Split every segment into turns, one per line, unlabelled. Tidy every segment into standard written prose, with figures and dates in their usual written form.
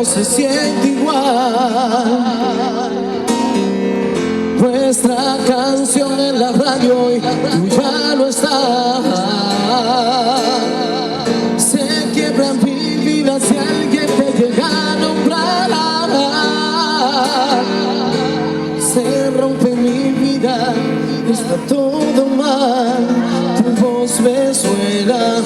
no se siente igual. Nuestra canción en la radio y tú ya no estás. Se quiebra mi vida si alguien te llega a nombrar. Se rompe mi vida, está todo mal. Tu voz me suena.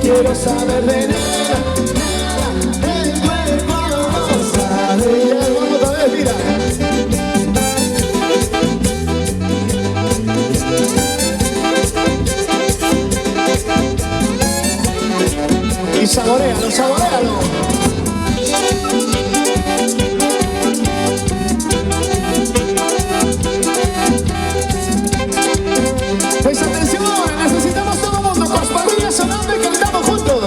Quiero saber de nada, nada, el cuerpo no sabe. Vamos otra vez, mira. Y saborealo, saborealo. Pues atención, necesitamos todo el mundo con las palillas sonando y cantamos juntos.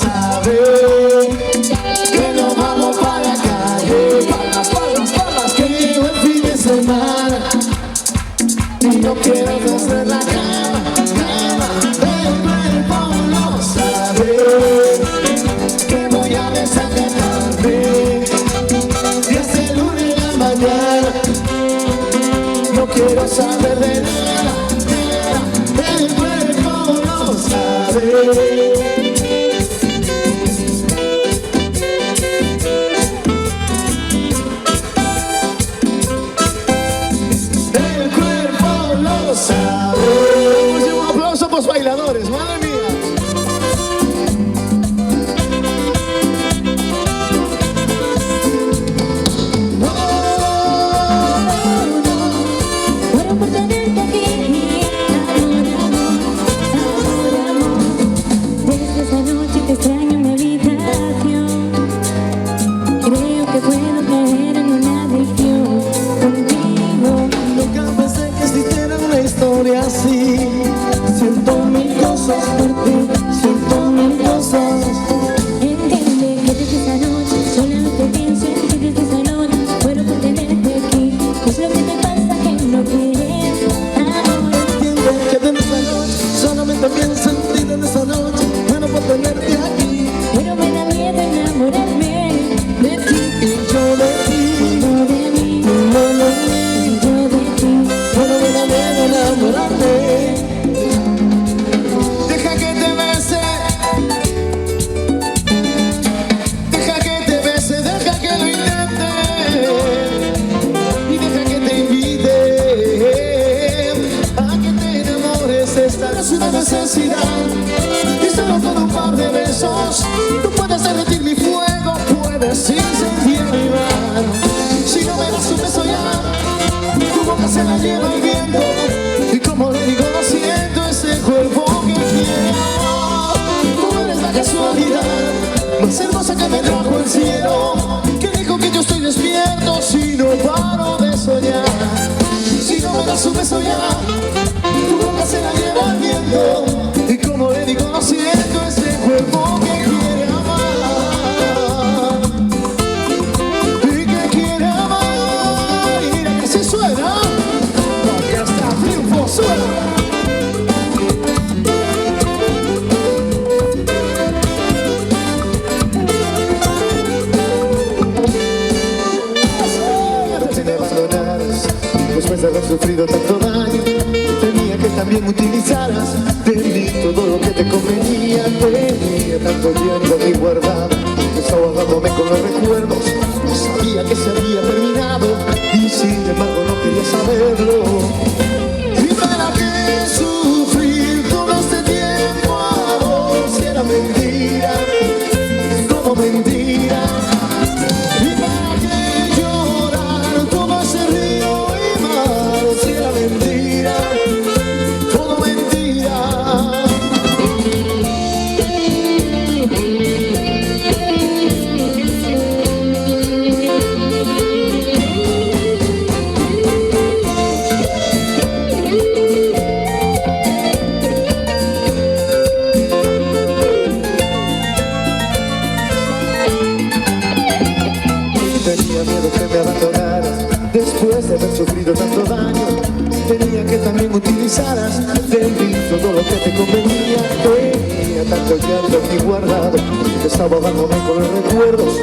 Sabe que nos vamos para la calle, palmas, palmas, palmas, que llegó el fin de semana y no quiero hacer la cama, cama. El cuerpo no sabe que voy a desacatarme y hasta el lunes en la mañana no quiero saber de nada, nada. El cuerpo no sabe. Un aplauso a los bailadores, madre mía.
Muero por tenerte aquí, amor, amor, amor, amor. Desde esa noche te extraño en mi habitación. Creo que puedo caer en una adicción contigo.
Nunca pensé que existiera una historia así. Siento mil cosas por ti, siento mil cosas.
Entiende que desde esa noche solamente pienso en ti. Desde esa noche muero por tenerte aquí. ¿Qué es lo que te pasa que no quieres, amor?
Entiende que desde esa noche solamente pienso en ti. Desde esa noche muero por tenerte aquí.
Pero me da miedo enamorarme de ti.
Y yo de ti,
No de mí,
no de mí.
yo de ti.
Pero me da miedo enamorarme.
Deja que te bese, deja que te bese, deja que lo intente y deja que te invite a que te enamores. Esta no es una necesidad y solo con un par de besos tú puedes derretir mi fuego, puedes incendiar mi mano. Si no me das un beso ya, tu boca se la lleva el viento y como le digo lo siento, ese cuerpo que quiero. Tú eres la casualidad más hermosa que me trajo el cielo, que dijo que yo estoy despierto si no paro de soñar. Si no me das un beso ya, tu boca se la lleva el viento y como le digo lo siento, ese cuerpo que quiere amar y que quiere amar. de mí todo lo que te convenía. Tenía tanto tiempo aquí guardado, desahogándome con los recuerdos. Sabía que se había terminado y sin embargo no quería saberlo. ¿Y para qué sufrir todo este tiempo, amor? Si era mentira, todo mentira. ¿Y para qué llorar todo ese río y mar? Si era mentira, todo mentira. Tenía miedo que me abandonaras después de haber sufrido tanto daño. Tenía que también utilizaras de mí todo lo que te convenía. Tenía tanto llanto aquí guardado, desahogándome con los recuerdos.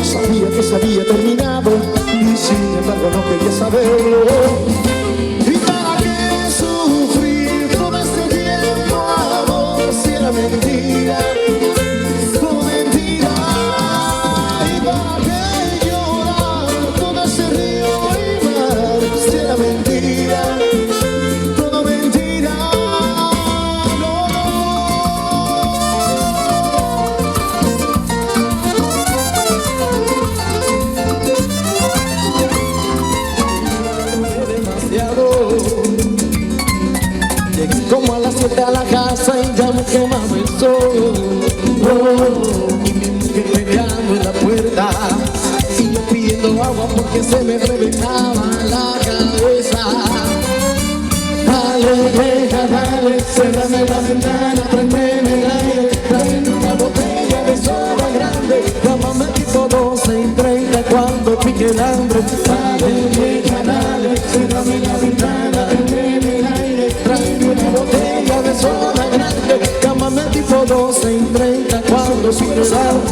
Sabía que se había terminado y sin embargo no quería saberlo. ¿Y para qué sufrir todo este tiempo, amor? Si era mentira, todo mentira. ¿Y para qué llorar todo ese río y mar? Si era mentira, todo mentira. No,
demasiado. Llegué como a las 7 a la casa y ya me quemaba el sol. Y mi mujer peleando en la puerta y yo pidiendo agua porque se me reventaba la cabeza. Dale, deja, dale, cérrame la ventana, prendeme el aire, tráeme una botella de soda grande, llámame tipo 12 y 30 cuando pique el hambre. Dale, deja, dale, cérrame la ventana, prendeme el aire, tráeme una botella de soda grande, llámame tipo 12 y 30 cuando pique el hambre.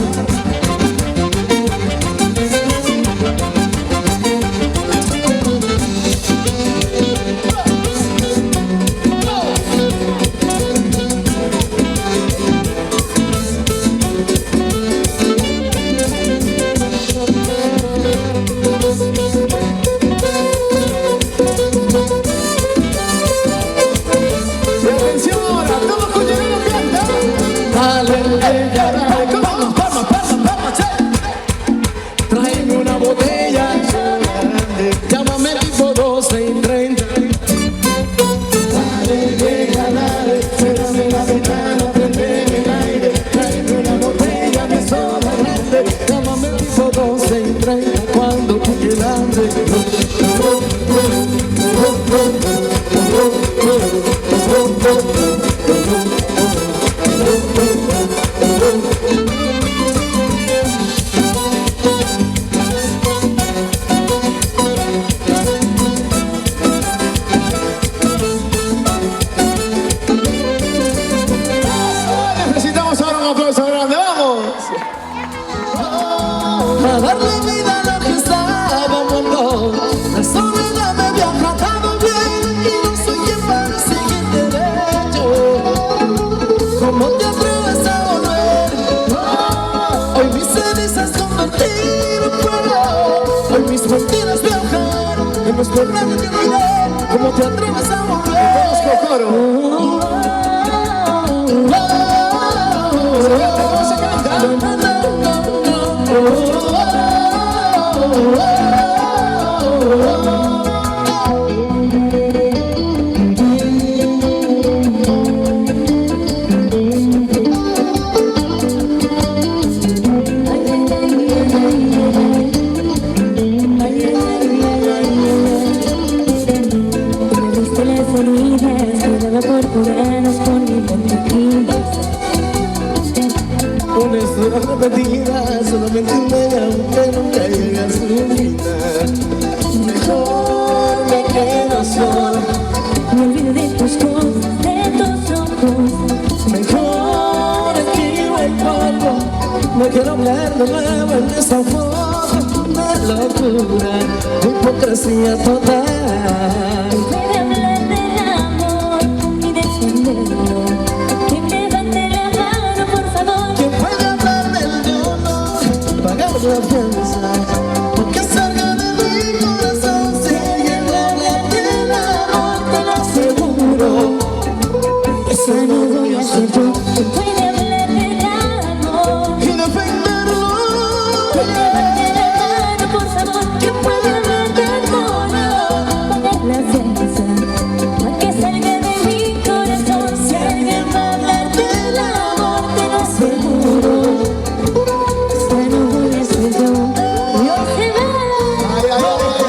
Tráeme una botella, llámame tipo 12 y 30. Dale, deja, dale, cérrame la ventana, prendeme el aire, tráeme una botella de soda grande, llámame tipo 12 y 30 cuando pique el hambre.
necesitamos ahora un aplauso grande, vamos.
A darle vida a lo que estaba muerto. La soledad me había tratado bien y no soy quien para seguir derecho. ¿Cómo te atreves a volver? Hoy mis cenizas convertir en fuego. Hoy mis mentiras viajar en nuestro radio que no iré. ¿Cómo te atreves a volver?
Todos con coro. ¿Cómo se canta?
Una historia repetida, solamente un día, aunque nunca llega a su final. Mejor me quedo sola,
Me olvido de tus cosas, de tus ojos.
mejor esquivo el polvo. No quiero hablar de nuevo en esa foto de locura, de hipocresía total.
Puede hablar del amor y defenderlo. no voy a ser yo quien puede hablar del amor.
Y defenderlo.
Levante la mano, por favor, quien puede hablar del amor. Poner la fuerza para que salga de mi corazón. Si alguien va a hablar del amor, te lo aseguro. Ya no voy a ser yo. Dios se va.
Ay, ay, ay,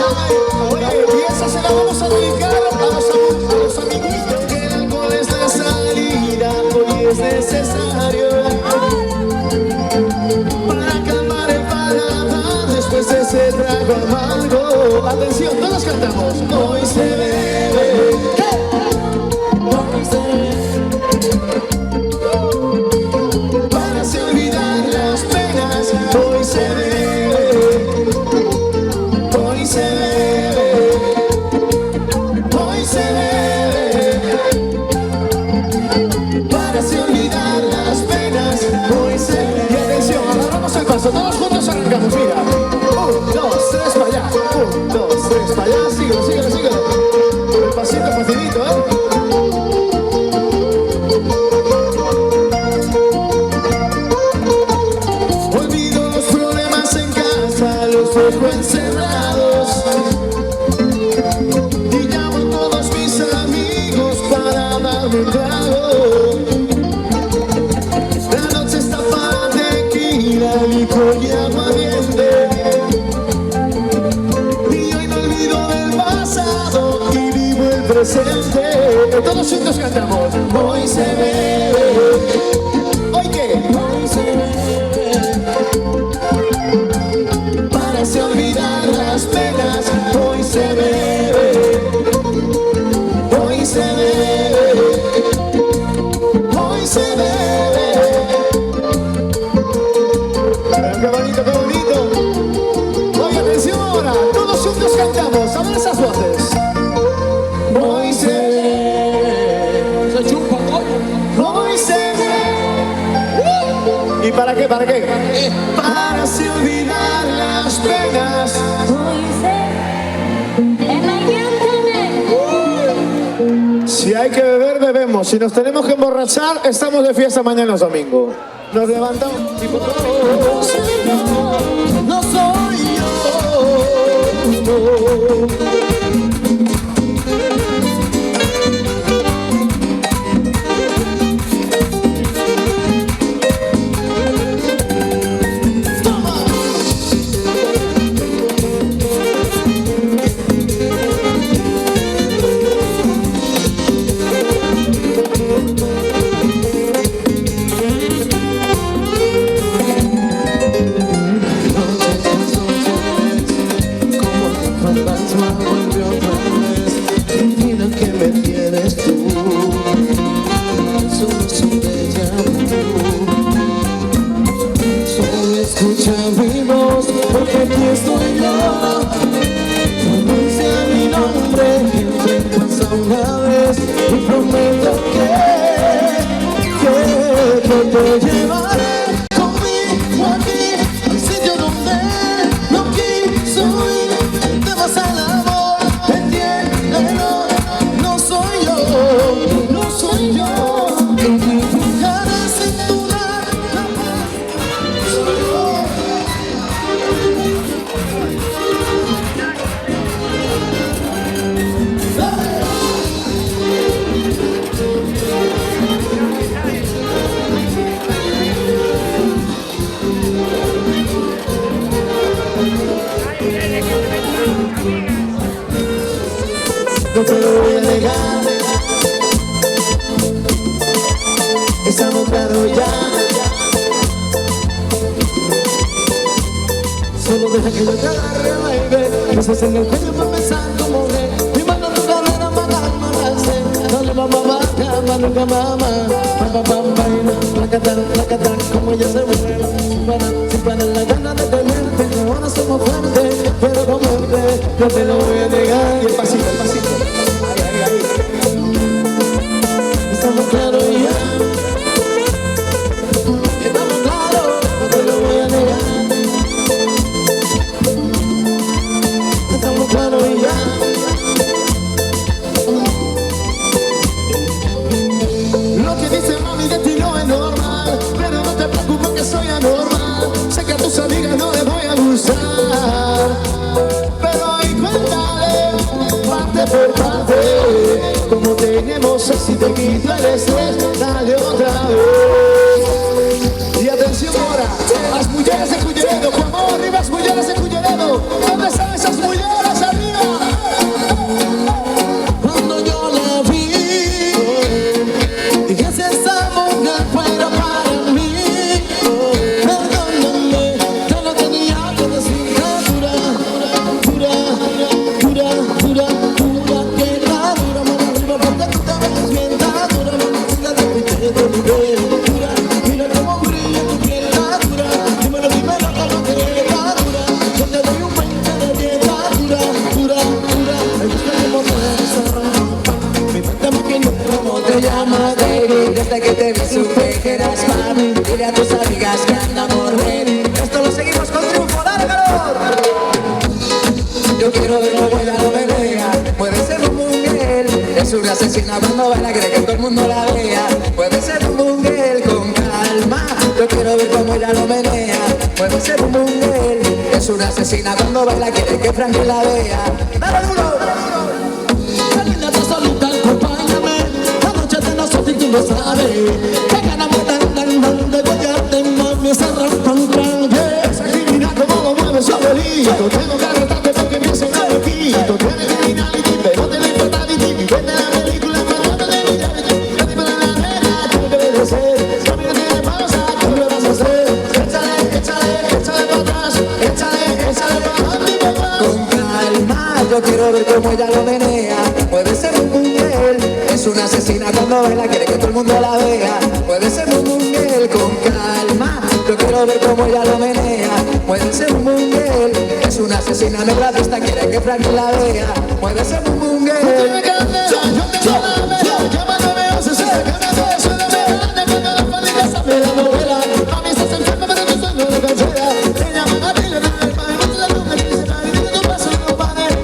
ay. Oye, y esa se la vamos a dedicar a los amiguitos. Que el alcohol es la salida, hoy es necesario para calmar el paladar después de ese trago amargo. Atención, todos cantamos. Hoy se bebe,
Hoy se
para se olvidar las penas. Hoy se bebe, hoy se bebe, hoy se bebe, para se olvidar las penas. Hoy se bebe. Y atención, agarramos el paso, todos juntos arrancamos, mira. 1, 2, 3 para allá, 1, 2, 3 para allá, síguelo, síguelo, síguelo. El pasito facilito, Olvido los problemas en casa, los dejo encerrados. Y llamo a todos mis amigos para darme un trago. La noche está para tequila, licor y aguardiente. Y hoy no olvido del pasado y vivo el presente. Todos juntos cantamos. Hoy se bebe. ¿Hoy qué?
Hoy se
Para se olvidar las penas, hoy se bebe, hoy se bebe, hoy se bebe. Pero qué bonito, qué bonito. Oye, atención ahora, todos juntos cantamos, a ver esas voces. Hoy se bebe,
se chupa, coño.
hoy se bebe. ¿Y para qué? ¿Para qué? Para se olvidar las penas.
Hoy se
Si hay que beber, bebemos. Si nos tenemos que emborrachar, estamos de fiesta mañana es domingo. Nos levantamos y
No soy yo, no soy yo. Fantasma vuelve otra vez. Mira que me tienes tú. Solo es un déjà vu. Solo escucha mi voz, porque aquí estoy yo. Pronuncia mi nombre, que te pasa una vez. Y prometo que te llevaré conmigo aquí, al sitio donde no quiso ir. Te vas al amor, entiéndelo. No soy yo, no soy yo. Dibujaré sin dudar la paz. Soy yo. No te lo voy a negar, estamos claros ya. Solo deja que yo te agarre, baby. Me estás en el cuello para pensar como que mi mano nunca era amarrarse. Dale mamá, mamá, nunca mamá. Papá, papá, placatán, como ella se mueve. Sin parar la gana de tenerte. Ahora somos fuertes, pero comerte no te lo voy a negar. Y el pasito, el pasito. Estamos claros ya. Estamos claros, no te lo voy a negar. Estamos claros ya. Lo que
el estrés, dale otra vez. Y atención ahora, las mujeres de Culleredo, por favor, arriba las mujeres de Culleredo. ¿Dónde están esas mujeres arriba?
Cuando yo la vi, dije si esa mujer fuera para mí. Perdóname, yo no tenía que decir dura, dura, dura, dura, dura, que la dura, mano arriba, porque tú te ves bien, la dura, mamacita, te fuiste de nivel. Dura, mira cómo brilla tu piel, la dura, dímelo, dímelo, como que la dura, yo te doy un 20 de 10, la dura, dura, dura, me gusta como te ves, mi mente maquinó.
¿Cómo te llamas, baby? Desde que te vi supe que eras mami. Dile a tus amigas que andamos ready. Esto lo seguimos con triunfo, dale calor. Yo quiero ver cómo ella lo menea. Puede ser un mungel, es una asesina cuando baila, quiere que todo el mundo la vea. Puede ser un mungel con calma. Yo quiero ver cómo ella lo menea. Puede ser un mungel, es una asesina cuando baila, quiere que Frankie la vea. Dale duro.
Salina tú solita, acompáñame. La noche de nosotros y tú lo sabes. Que ganamos tan de guayarte, mami, esa rampa.
Esa criminal como lo mueve su abuelito. Tengo que arrestarte porque me hacen algo quito. Tiene criminality, pero te le importa de ti. Vete la película, pero no te reality. Vete para la arena, tú debes de ser. Si a mí no tiene pausa, ¿qué le vas a hacer? Échale, échale, échale para atrás. Échale, échale para atrás.
Con calma, yo quiero ver cómo ella lo menea. Puede ser un mungel, es una asesina cuando baila, quiere que todo el mundo la vea. Puede ser un mungel, con calma, yo quiero ver cómo ella lo menea. Puede ser un mungel, es una asesina negra pista, quiere que Frankie la vea. Puede ser un mungel.
Tiene candela, yo tengo la vela. Llamándome a su sede, ganando eso de verano. Cuando la familia sabe la novela. A mí estás enferma, pero tu sueño no cancela. Te llaman a ti, le dan el pan, no te la tomes, te dicen, ay, dile tu paso, no pares.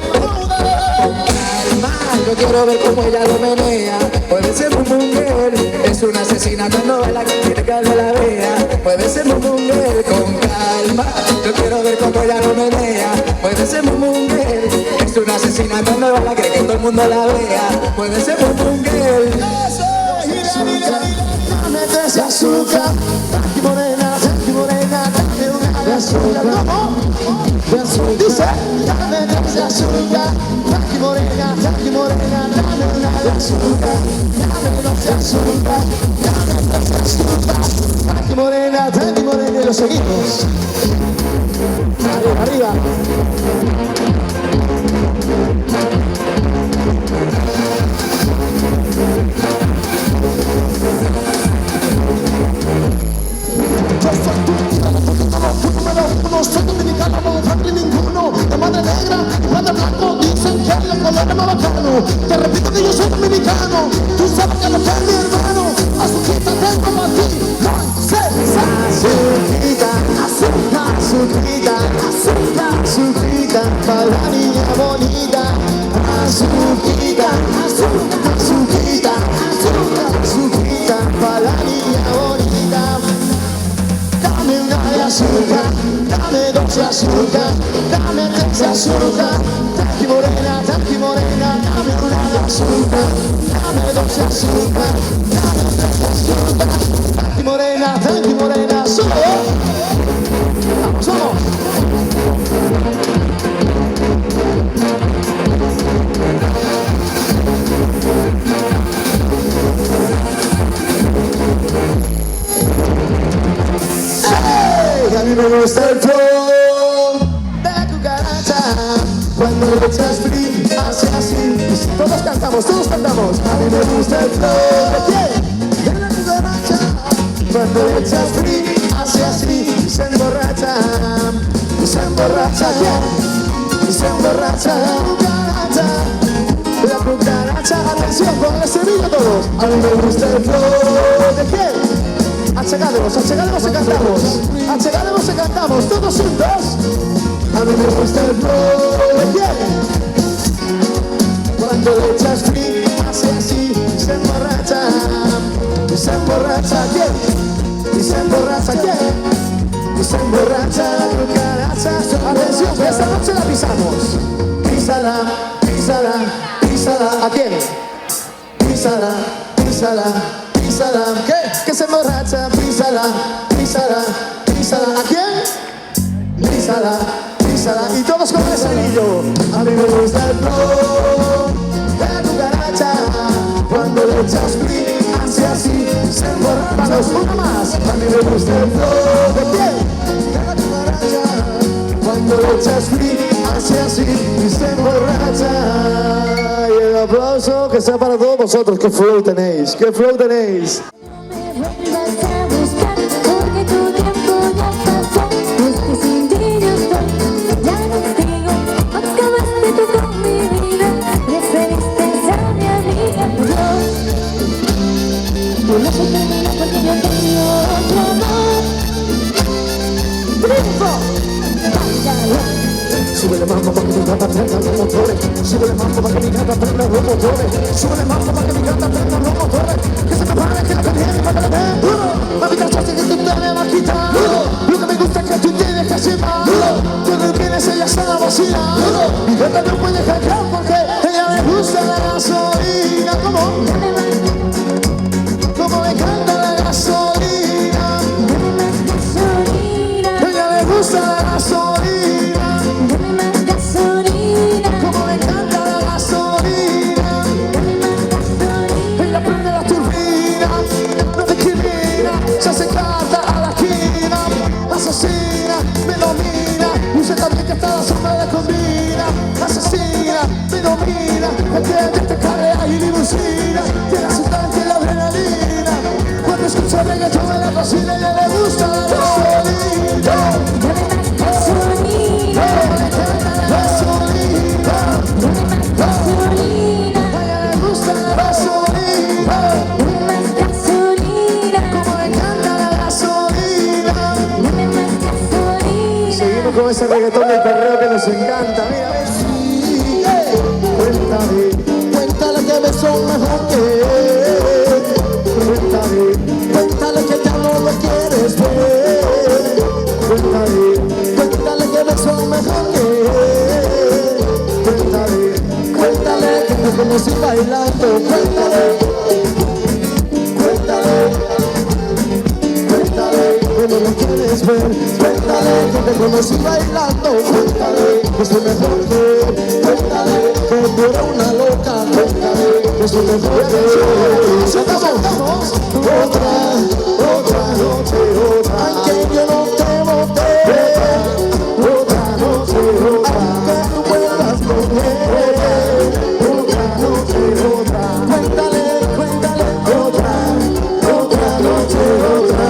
Calma, yo quiero ver cómo ella lo menea. Puede ser un mungel, es una asesina cuando baila, quiere que alguien la vea. Puede ser un mungel, con calma, yo quiero ver cómo ella lo menea. Puede ser un mungel, es una asesina cuando baila, quiere que todo el mundo la vea. Puede ser un mungel.
Dame de ese azúcar, tranqui morena, dame una de azúcar. ¿Cómo? De azúcar. Dice, dame de ese azúcar, tranqui morena, dame una de azúcar. Dame de ese azúcar, dame de ese azúcar. Tranqui morena, y lo seguimos. Arriba, arriba. Yo soy tu número uno, soy dominicano, no Franklin ninguno. De madre negra y padre blanco, dicen que el color es más bacano. Te repito que yo soy dominicano, tú sabes que lo que es mi hermano. Azuquita tengo para ti, azuquita, azuquita, azuquita, azuquita, azuquita, para la niña bonita. Azuquita, azuquita, azuquita, azuquita, azuquita, para la niña bonita. Dame una de azúcar, dame dos de azúcar, dame tres de azúcar. Tranqui morena, dame una de azúcar, dame dos de azúcar, dame tres de azúcar. Tranqui morena, solo. Vamos, vamos. A mí me gusta el flow de cucaracha. Cuando le echas free, hace así. Todos cantamos, todos cantamos. A mí me gusta el flow de quién? De la cucaracha. Cuando le echas free, hace así. Se emborracha ¿quién? Se emborracha la cucaracha. La cucaracha, atención, con el estribillo todos. A mí me gusta el flow de quién? Achegademos y cantamos, todos juntos. A mí me gusta el flow de quién. Cuando le echas free, hace así, se emborracha quién, y se emborracha quién, y se emborracha la cucaracha. Atención, que esta noche la pisamos. Písala, ¿a quién? Písala, písala, písala. ¿Qué? Que se emborracha, písala, písala, písala. ¿A quién? Písala, písala. Y todos con ese anillo. A mí me gusta el flow de la cucaracha. Cuando le echas frío, hace así, se emborracha. Vamos, uno más. A mí me gusta el flow de pie de la cucaracha. Cuando le echas frío, hace así, y se emborracha. Y el aplauso que sea para todos vosotros. ¿Qué flow tenéis? ¿Qué flow tenéis?
Me vuelvas a buscar, porque tu tiempo ya pasó. Es que sin ti yo estoy, ya no sigo. Acabaste tú con mi vida, preferiste ser mi amiga. Yo no sé terminar porque yo tengo otro amor. ¡Triunfo! ¡Váyalo!
Súbele mambo pa' que mi gata prenda los motores. Súbele mambo pa' que mi gata prenda los motores. Súbele mambo pa' que mi gata prenda los motores. Que se prepare que la conviene para que la den duro. Mamita, yo sé que tú te me vas a quitar duro. Lo que me gusta es que tú te dejas llevar duro. Cuando vienes ella está la bocina duro. Mi gata no puede callar porque ella le gusta la gasolina. Como le canta la gasolina. Ella le gusta la gasolina. Me domina, usted también que está la sombra le combina. Asesina, me domina, es que ella te carrea y limusina. Tiene su tanque y la adrenalina. Cuando escucha reggaetón en la cocina, ella le gusta la gasolina. Gasolina, gasolina, gasolina. A ella le gusta la gasolina. Como le encanta la gasolina. Seguimos con ese reggaetón del perreo que nos encanta. Mira, sí, cuéntale, cuéntale que me son mejor que él. Cuéntale, cuéntale que ya no lo quieres ver. Cuéntale, cuéntale que me son mejor que él. Cuéntale, cuéntale que te conocí bailando. Cuéntale, cuéntale. No lo quieres ver, cuéntale que te conocí bailando, cuéntale que soy mejor que él, cuéntale que tú eres una loca, cuéntale que soy mejor que él. Cantamos otra noche, otra, aunque yo no te boté, otra noche, otra, aunque tú vuelvas con él, otra noche, otra, cuéntale, otra noche, otra.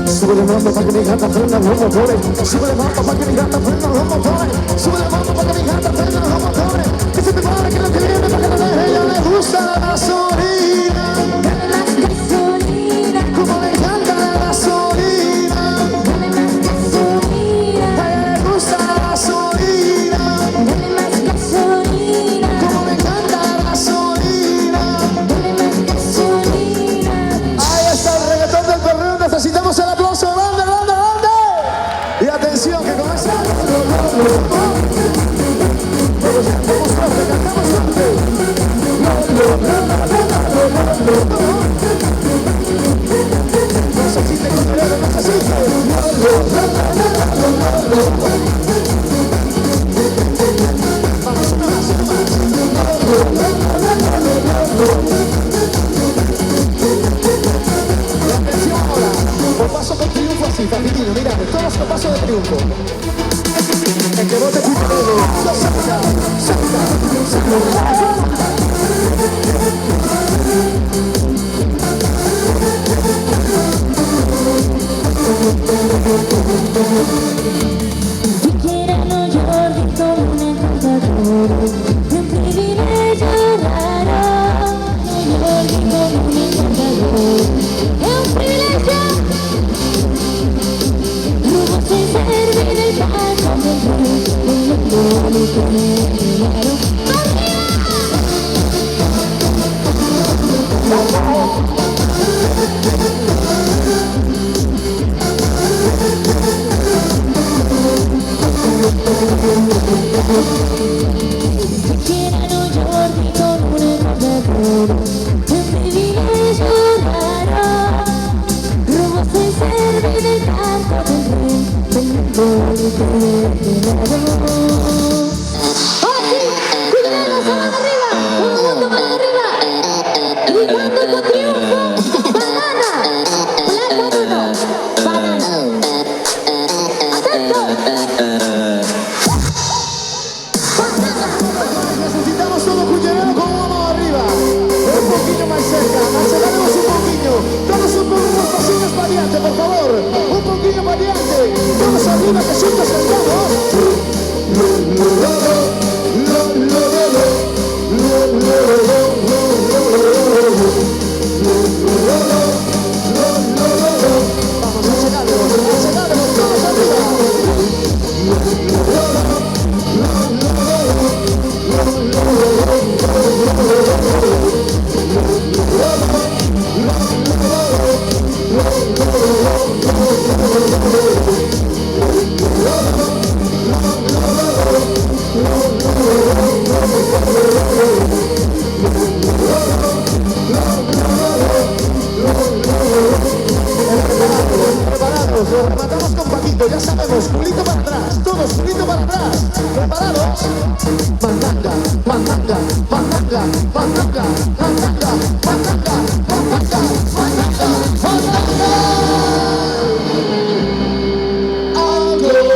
Súbele mambo pa' que mi gata prenda los motores. Súbele mambo pa' que mi gata prenda los motores. Súbele mambo pa' que mi gata prenda los motores. Que se prepare que lo que viene pa' que la deje. Ella le gusta la gasolina.
Dame más gasolina.
Como le encanta la gasolina.
Dame más gasolina.
A ella le gusta la gasolina.
Dame más gasolina.
Como le encanta la gasolina.
Dame más gasolina.
Ahí está el reggaetón del perreo. Necesitamos el aplauso grande, grande, grande. Y atención que comienza. Vamos fuerte, cantamos fuerte. No se existe con dinero, no se existe. Vamos, una más, una más. Y atención ahora, un paso con triunfo así, facilino, mira, todos con paso de triunfo. El que vote primero, saca.
Yo quiero no llorar como un encantador, un privilegio raro. No llorar como un encantador, es un privilegio. Rumbo sin servir el Triunfo, triunfo. Banana. Plátano. Banana.
Necesitamos todo cuñadero con una mano arriba. Un poquito más cerca. Aceleremos un poquito. Todos un poco más pasillos para adelante, por favor. Un poquillo para adelante. Todos arriba que juntos cantamos. Vamos, aceleremos todos arriba. Preparados, lo rematamos con Paquito, ya sabemos, culito para atrás, todos culito para atrás, preparados. Mandanga, mandanga, mandanga, mandanga, mandanga, mandanga, mandanga, mandanga, mandanga. Alcohol,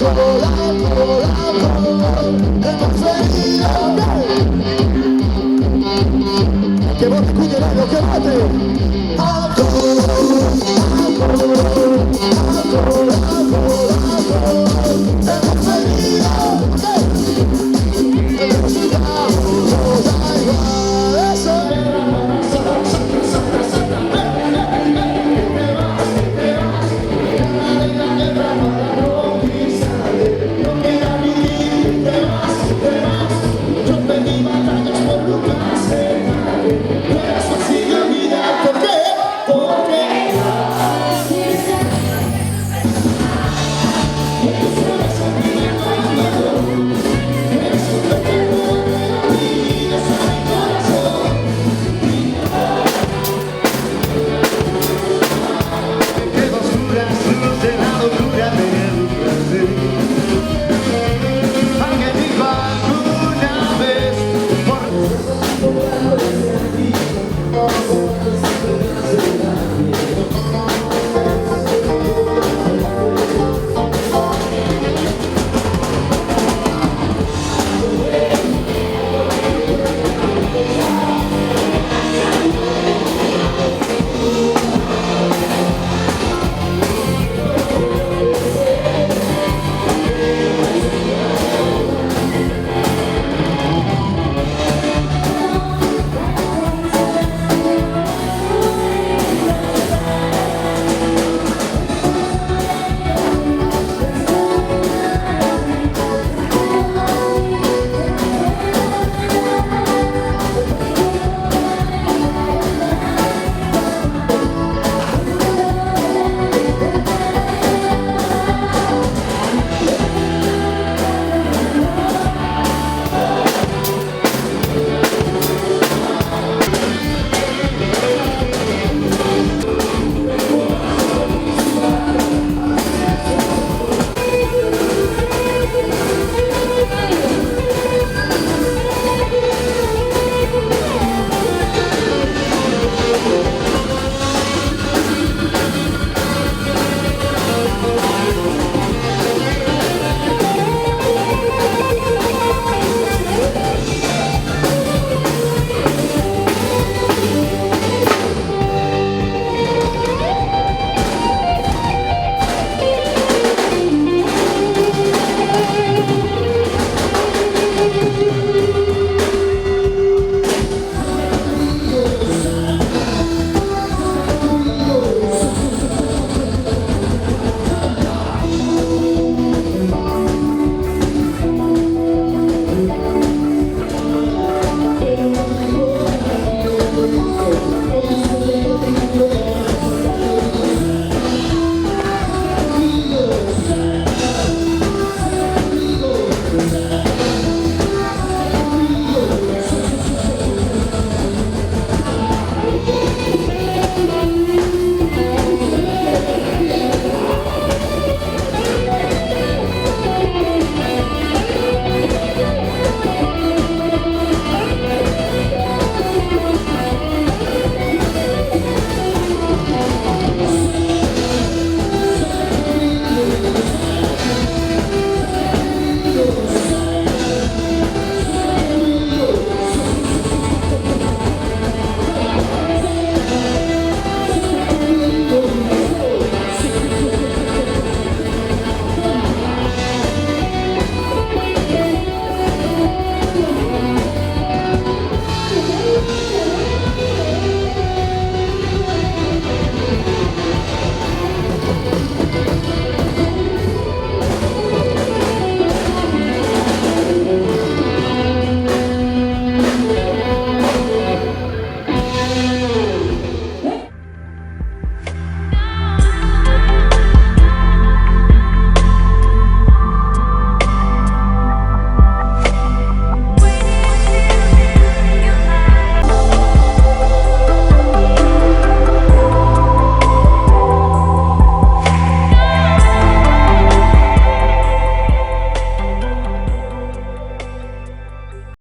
alcohol, alcohol, alcohol, hemos venido. Que bote, cuñerero, que bote.